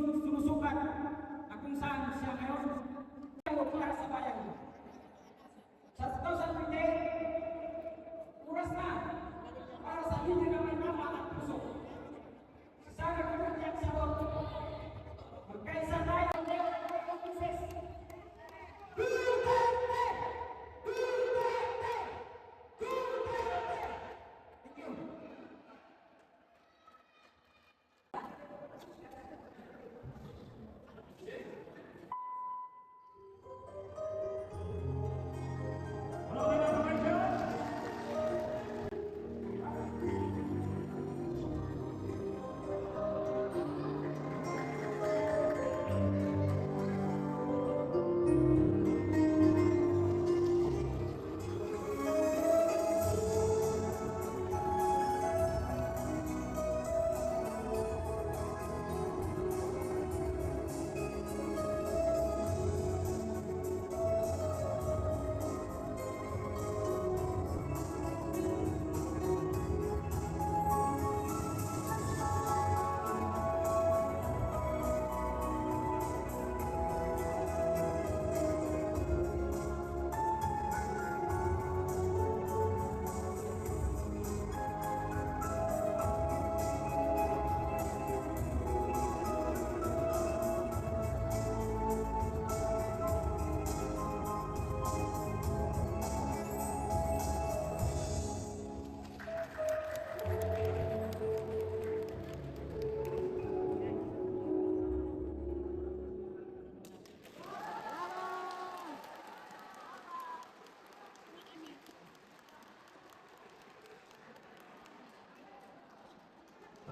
sinusukat na kung saan siya ngayon para sa bayan. Sa 2028, oras na para sa hindi na may mama at puso. Sana kung yan sa loob, magkaisa tayo ng Princess. Duterte! Duterte! Duterte!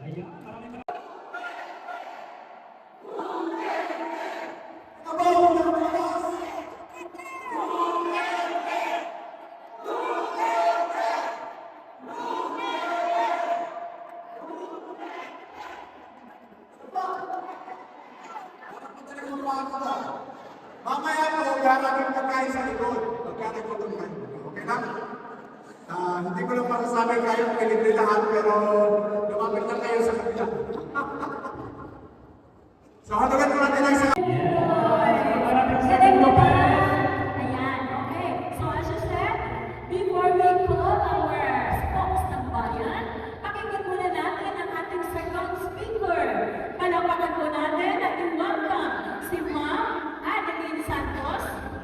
Thank you. Mamaya po, lalagyan pagkain sa likod. Pagkain ko naman. Okay lang? Hindi ko lang masasabi kayong kalibre lahat, pero lumapit lang kayo sa kapila. So, hatugan ko natin ang isa. Ayan, okay. So as you said, before we call our spokesperson, pakinggan muna natin ang ating second speaker. Palapakan po natin at welcome si Ma'am Adeline Santos,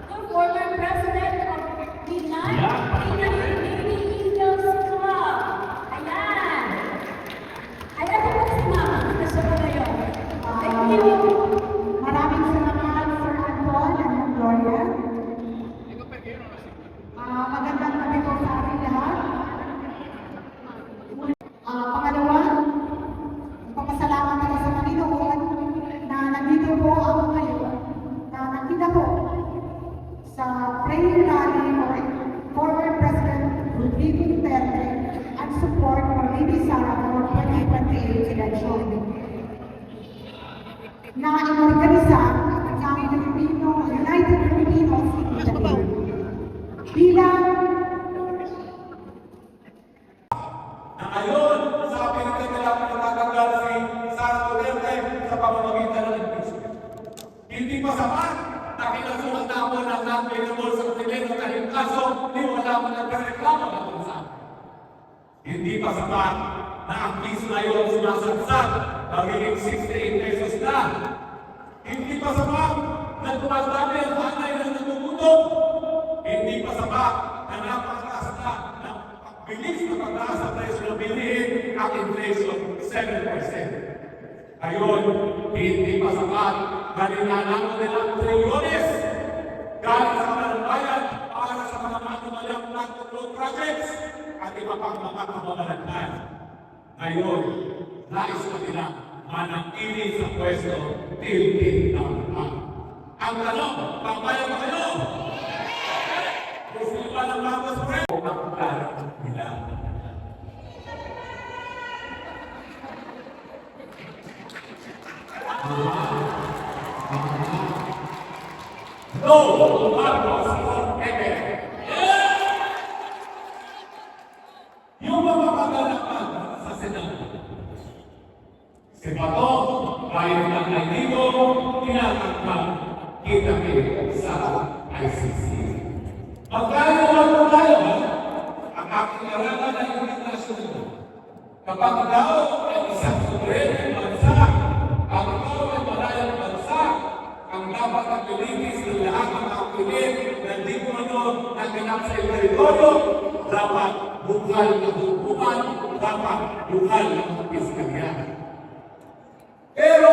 the former president of Pinay Navy Eagles Club. Ayan. Ayan po si Ma'am. Gusto ko kayo. Thank you. Maraming salamat, Sir Anton and Gloria. Magandang gabi po sa ating lahat. Pangalawa, papasalamat ako sa Panginoon na nandito po ako ngayon na nakita po sa prayer rally for former President Rodrigo Duterte and support for Lady Sara for 2028 election na inorganisa ng United Filipinos bilang Na ngayon, sabi nila nila matatanggal si Sara Duterte sa pamamagitan ng impeachment. Hindi pa sapat na kinasuhan na ako ng non-payable sa Pilipino dahil kaso di wala mo nagreklamo na kung saan. Hindi pa sapat na ang piso na yun sumasagsak magiging 68 pesos na. Hindi pa sapat na tumatami ang hanay na natututog. Hindi pa sapat na napakataas na ng bilis na pagtaas sa presyo ng bilihin at inflation 7%. Ngayon, hindi pa sapat na ninanamo nilang trilyones galing sa mga bayan para sa mga manumalang road projects at iba pang mga kababalaghan. Ngayon, nais pa nila manangili sa pwesto till ang tanong, pagbayan ba kayo? Gusto nyo ba ng mga spray? O ang plan nila? No! Marcos for Eme! Yung mga kaganapan sa Senado. Si Bato, kahit ng 9,000 tinatanggap kita sa ICC. Magkano po tayo, ha? Ang aking aralan ay international. Kapag ikaw ay isang soberenya bansa, ang ikaw ay malayang bansa, ang dapat ang pilitis ng lahat ng mga pilit na di mo naganap sa iyong teritoryo, dapat bukal na hukuman, dapat bukal na piskalya. Pero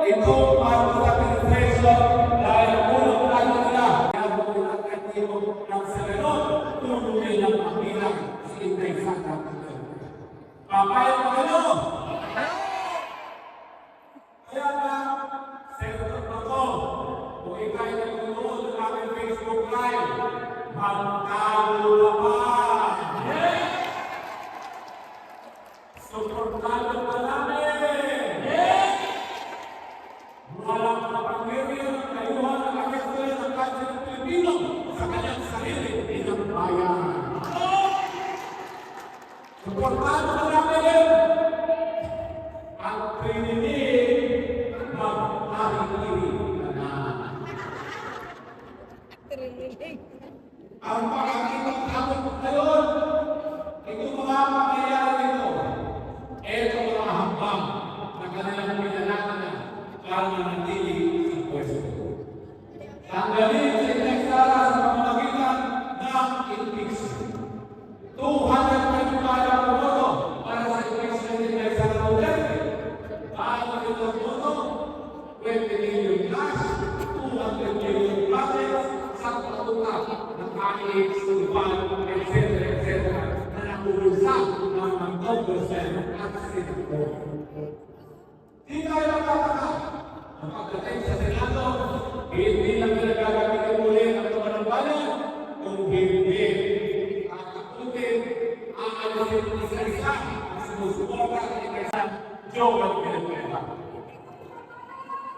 ito para sa administration dahil unang plano nila gagawin ang kanino ng Senador tuloy ng pagbilang sa Inday Santa. Papayag mo ano? Kaya nga, Senator Bato, kung ikaw'y nagtulood ng aming Facebook Live, magkano na pa? Suportado pa namin! Walang kapangyarihan ng kayuhan ng kakasaya ng kansa ng Pilipino sa kanyang sarili bilang bayan. Suportado pa namin ang trininig mag-arinig na. Ang pakakitang takot mo ngayon, ito mga pangyayari nito, ito mga hambang na kanilang pinalanan na para manatili sa pwesto. Tanggalin si Texara sa pamamagitan ng impeachment. 225 boto para sa impeachment ni Texara Duterte. Paano ito boto? 20 million cash, 200 million budgets, sa pagkakutap ng IH, Sulpan, etc. na nakulusan ng Congressman at Senator. Di tayo magkakaka. Ang pagdating sa Senado, hindi lang pinagagamitin muli ang tuman ng bayan, kung hindi kakakutin, aalisin ng isa-isa ang sumusuporta at ikasang Joe at Pilipina.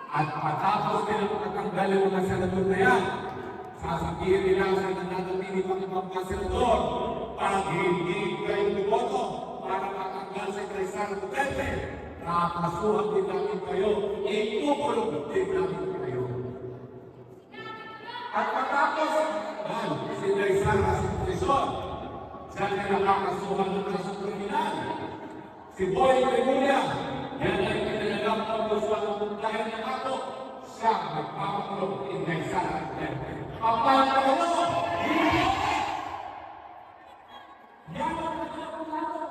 At patapos pinapakatanggalin mga senador na yan, sasabihin nila sa nananatili pang ibang mga senador, pag hindi kayo bumoto para matanggal sa Sara Duterte, nakakasuhan din namin kayo, ikukulong din namin kayo. At matapos, si Sara sa posisyon, siya ay nakakasuhan ng kasong kriminal. Si Boy Remulla, yan ay pinalagang pagkusuhan ng puntahan ng ako, siya magpapakulong kay Sara Duterte. Papayag na kayo! Yan ang kanilang plano.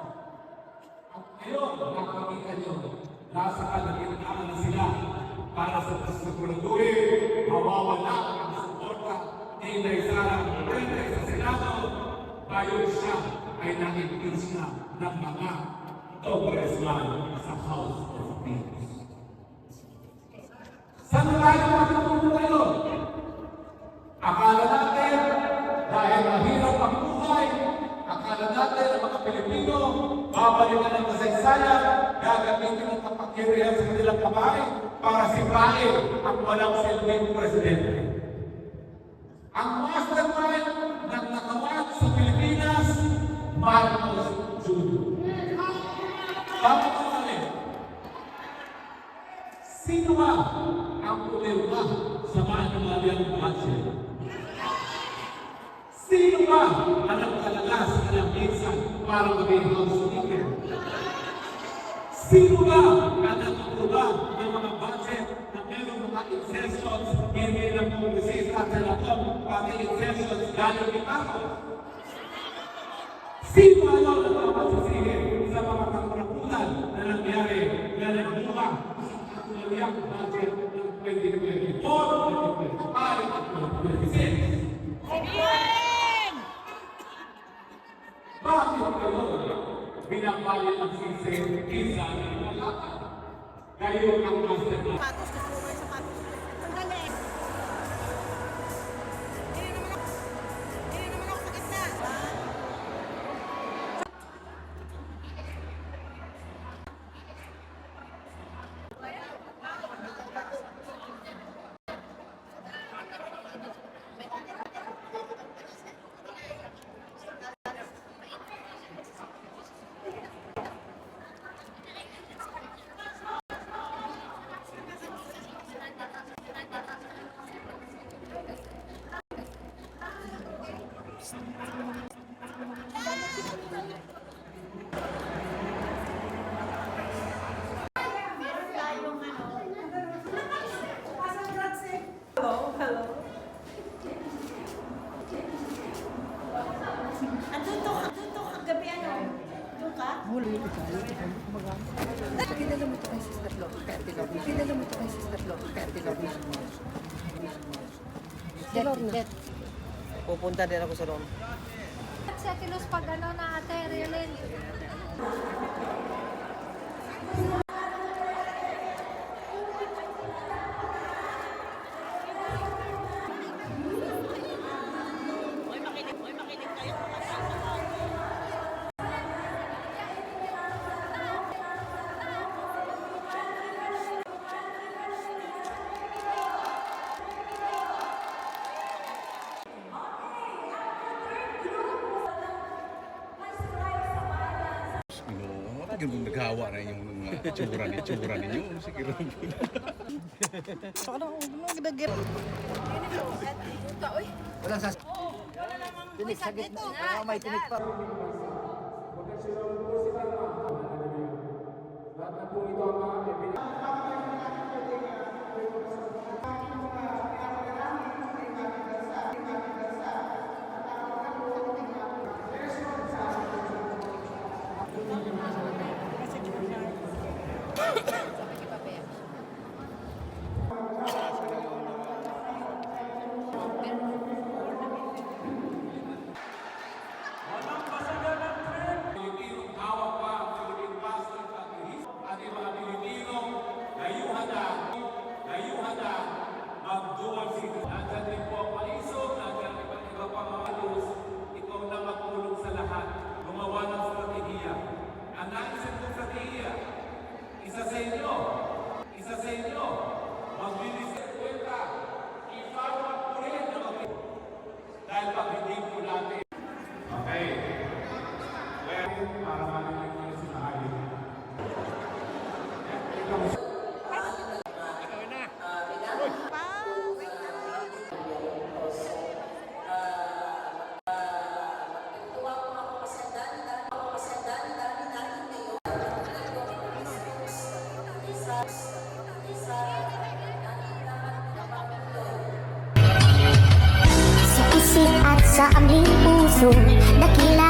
At ngayon, nakakita nyo, nasa kalagitnaan na sila para sa siguraduhin, mawawala ang suporta ni Sara Duterte sa Senado, bayon siya ay nag-impeach na ng mga congressman sa House of Peace. Saan tayo matutulong ngayon? Akala natin, dahil mahirap ang buhay, akala natin ang mga Pilipino, babalikan ng kasaysayan, gagamitin ang kapangyarihan sa kanilang kamay para sipain ang walang silbing presidente. Ang mastermind ng nakawat sa Pilipinas, Marcos Jr. Bakit naman? Sino ba ang pumirma sa manumalyang budget? Sino ba ang nagtalaga sa kanyang minsan para maging House Speaker? Sino ba ang nagtutulba ng mga budget na mayroong mga insertions hindi lang kongresista at senador, pati insertions galing ni Marcos? Sino ayaw na mapasisihin sa mga kakurakulan na nangyari na nagbuka sa katunaliang budget ng 2024, 2025 at 2026? Bakit kayo binabayad ang sisi isa ng mga kayo ang mastermind? Kilala mo ito kay Sister Lo, kay Ate Lorna. Kilala mo ito kay Sister Lo, kay Ate Lorna. Si Lorna. Pupunta din ako sa Lorna. At si Ate Luz pag ano na ate, Rilin. Bakit mo naghawa na yung tsura ninyo? Sige rin. Walang sas... Tinik sa gitna. May tinik pa. Lahat na po ito ang mga evidence. Pilipinong hawak pa ang Philippine Passport at Rehis at yung mga Pilipinong dayuhan na mag-dual citizen. Nandyan din po ang paisog, nandyan iba't iba pa mga rules. Ikaw na magtulong sa lahat. Gumawa ng strategiya. Ang naisip kong strategiya, isa sa inyo, maglinis ng kwenta, i-forward po rin na dahil pag hindi po natin. Okay. Para marinig nyo si Mahali. Sa isip at sa aming puso, dakila